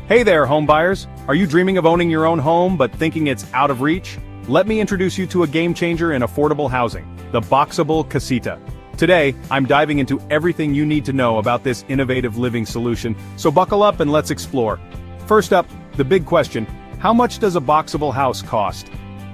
Hey there, homebuyers! Are you dreaming of owning your own home but thinking it's out of reach? Let me introduce you to a game changer in affordable housing, the Boxabl Casita. Today, I'm diving into everything you need to know about this innovative living solution, so buckle up and let's explore. First up, the big question: how much does a Boxabl house cost?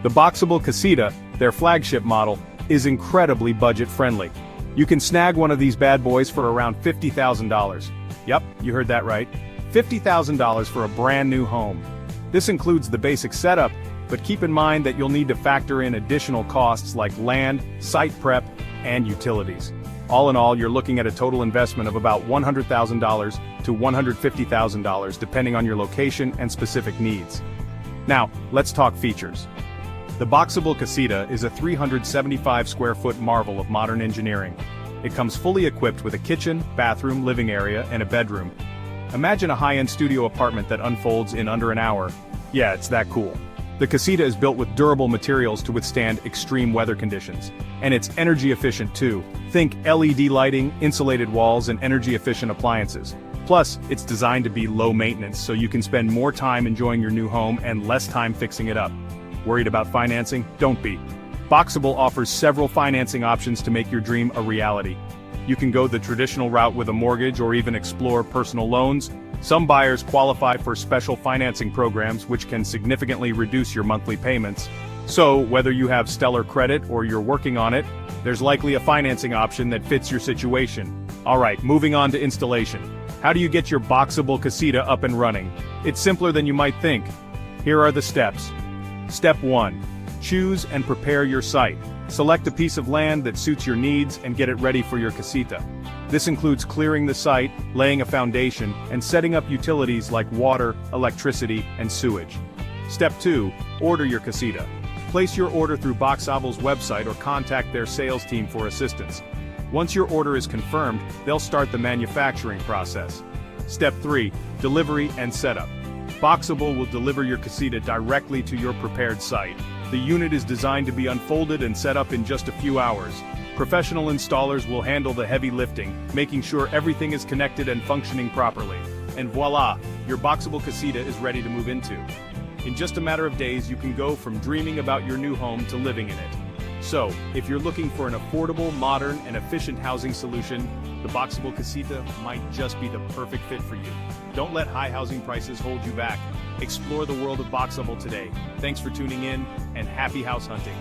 The Boxabl Casita, their flagship model, is incredibly budget-friendly. You can snag one of these bad boys for around $50,000. Yep, you heard that right. $50,000 for a brand new home. This includes the basic setup, but keep in mind that you'll need to factor in additional costs like land, site prep, and utilities. All in all, you're looking at a total investment of about $100,000 to $150,000 depending on your location and specific needs. Now, let's talk features. The Boxabl Casita is a 375 square foot marvel of modern engineering. It comes fully equipped with a kitchen, bathroom, living area, and a bedroom. Imagine a high-end studio apartment that unfolds in under an hour. Yeah, it's that cool. The Casita is built with durable materials to withstand extreme weather conditions. And it's energy efficient too. Think LED lighting, insulated walls, and energy-efficient appliances. Plus, it's designed to be low maintenance so you can spend more time enjoying your new home and less time fixing it up. Worried about financing? Don't be. Boxabl offers several financing options to make your dream a reality. You can go the traditional route with a mortgage or even explore personal loans. Some buyers qualify for special financing programs which can significantly reduce your monthly payments. So, whether you have stellar credit or you're working on it, there's likely a financing option that fits your situation. Alright, moving on to installation. How do you get your Boxabl Casita up and running? It's simpler than you might think. Here are the steps. Step 1. Choose and prepare your site. Select a piece of land that suits your needs and get it ready for your casita. This includes clearing the site, laying a foundation, and setting up utilities like water, electricity, and sewage. Step 2. Order your casita. Place your order through Boxabl's website or contact their sales team for assistance. Once your order is confirmed, they'll start the manufacturing process. Step 3. Delivery and setup. Boxabl will deliver your casita directly to your prepared site. The unit is designed to be unfolded and set up in just a few hours. Professional installers will handle the heavy lifting, making sure everything is connected and functioning properly. And voila, your Boxabl Casita is ready to move into. In just a matter of days, you can go from dreaming about your new home to living in it. So, if you're looking for an affordable, modern, and efficient housing solution, the Boxabl Casita might just be the perfect fit for you. Don't let high housing prices hold you back. Explore the world of Boxabl today. Thanks for tuning in, and happy house hunting.